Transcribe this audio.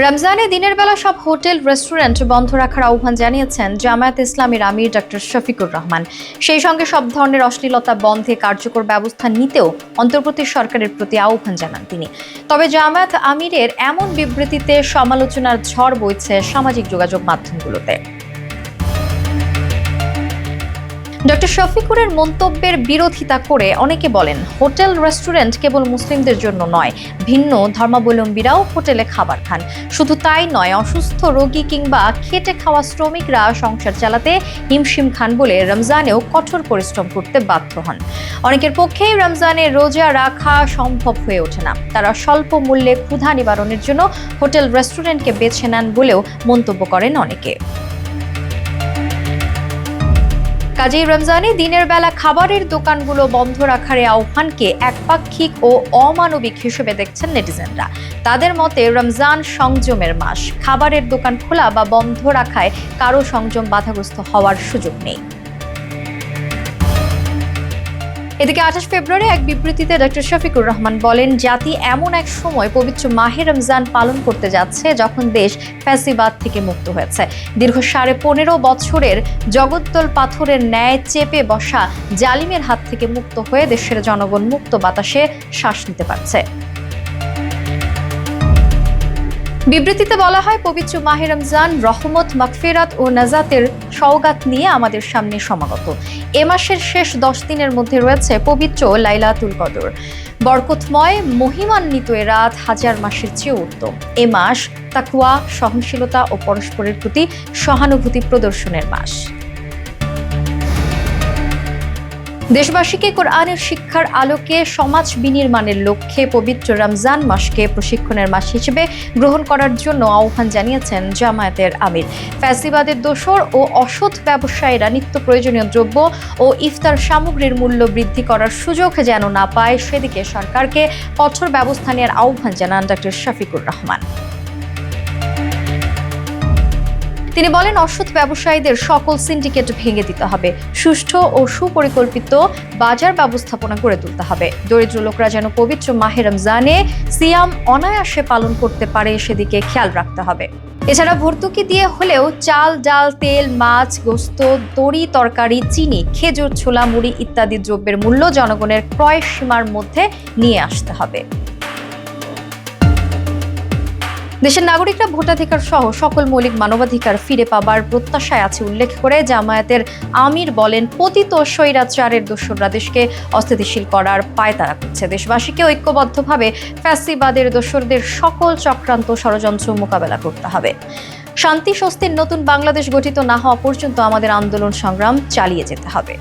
রমজানে দিনের বেলা সব হোটেল রেস্টুরেন্ট বন্ধ রাখার আহ্বান জানিয়েছেন জামায়াত ইসলামীর আমির ডক্টর শফিকুর রহমান। সেই সঙ্গে সব ধরনের অশ্লীলতা বন্ধে কার্যকর ব্যবস্থা নিতেও অন্তর্বর্তী সরকারের প্রতি আহ্বান জানান তিনি। তবে জামায়াত আমিরের এমন বিবৃতিতে সমালোচনার ঝড় বইছে সামাজিক যোগাযোগ মাধ্যমগুলোতে। ডক্টর শফিকুরের মন্তব্যের বিরোধিতা করে অনেকে বলেন, হোটেল রেস্টুরেন্ট কেবল মুসলিমদের জন্য নয়, ভিন্ন ধর্মাবলম্বীরাও হোটেলে খাবার খান। শুধু তাই নয়, অসুস্থ রোগী কিংবা খেটে খাওয়া শ্রমিকরা সংসার চালাতে হিমশিম খান বলে রমজানেও কঠোর পরিশ্রম করতে বাধ্য হন। অনেকের পক্ষেই রমজানে রোজা রাখা সম্ভব হয়ে ওঠে না। তারা স্বল্প মূল্যে ক্ষুধা নিবারণের জন্য হোটেল রেস্টুরেন্টকে বেছে নেন বলেও মন্তব্য করেন অনেকে। কাজেই রমজানে দিনের বেলা খাবারের দোকানগুলো বন্ধ রাখার আহ্বানকে একপাক্ষিক ও অমানবিক হিসেবে দেখছেন নেটিজেনরা। তাদের মতে রমজান সংযমের মাস, খাবারের দোকান খোলা বা বন্ধ রাখায় কারো সংযম বাধাগ্রস্ত হওয়ার সুযোগ নেই। এদিকে 28 ফেব্রুয়ারি এক বিবৃতিতে ডক্টর শফিকুর রহমান বলেন, জাতি এমন এক সময় পবিত্র মাহে রমজান পালন করতে যাচ্ছে যখন দেশ ফ্যাসিবাদ থেকে মুক্ত হয়েছে। দীর্ঘ 15.5 বছরের জগদ্দল পাথরের ন্যায় চেপে বসা জালিমের হাত থেকে মুক্ত হয়ে দেশের জনগণ মুক্ত বাতাসে শ্বাস নিতে পারছে। বিবৃতিতে বলা হয়, পবিত্র মাহে রমজান রহমত, মাগফিরাত ও নাজাতের সওগাত নিয়ে আমাদের সামনে সমাগত। এ মাসের শেষ 10 দিনের মধ্যে রয়েছে পবিত্র লাইলাতুল কদর। বরকতময় মহিমান্বিত এ রাত হাজার মাসের চেয়ে উত্তম। এ মাস তাকওয়া, সহনশীলতা ও পরস্পরের প্রতি সহানুভূতি প্রদর্শনের মাস। দেশবাসীকে কোরআনের শিক্ষার আলোকে সমাজ বিনির্মাণের লক্ষ্যে পবিত্র রমজান মাসকে প্রশিক্ষণের মাস হিসেবে গ্রহণ করার জন্য আহ্বান জানিয়েছেন জামায়াতের আমির। ফ্যাসিবাদের দোসর ও অসৎ ব্যবসায়ীরা নিত্য প্রয়োজনীয় দ্রব্য ও ইফতার সামগ্রীর মূল্য বৃদ্ধি করার সুযোগ যেন না পায়, সেদিকে সরকারকে কঠোর ব্যবস্থা নেওয়ার আহ্বান জানান ডক্টর শফিকুর রহমান। তিনি বলেন, অসৎ ব্যবসায়ীদের সকল সিন্ডিকেট ভেঙে দিতে হবে, সুষ্ঠু ও সুপরিকল্পিত বাজার ব্যবস্থাপনা গড়ে তুলতে হবে। দরিদ্র লোকরা যেন পবিত্র মাহে রমজানে সিয়াম অনায়াসে পালন করতে পারে, সেদিকে খেয়াল রাখতে হবে। এছাড়া ভর্তুকি দিয়ে হলেও চাল, ডাল, তেল, মাছ, গোস্ত, তরি তরকারি, চিনি, খেজুর, ছোলা, মুড়ি ইত্যাদি দ্রব্যের মূল্য জনগণের ক্রয় সীমার মধ্যে নিয়ে আসতে হবে। দেশের নাগরিকরা ভোটাধিকার সহ সকল মৌলিক মানবাধিকার ফিরে পাবার প্রত্যাশায় আছে উল্লেখ করে জামায়াতের আমির বলেন, পতিত স্বৈরাচারের দোসররা দেশকে অস্থিতিশীল করার পায়তারা করছে। দেশবাসীকে ঐক্যবদ্ধভাবে ফ্যাসিবাদের দোসরদের সকল চক্রান্ত ষড়যন্ত্র মোকাবেলা করতে হবে। শান্তি স্বস্তির নতুন বাংলাদেশ গঠিত না হওয়া পর্যন্ত আমাদের আন্দোলন সংগ্রাম চালিয়ে যেতে হবে।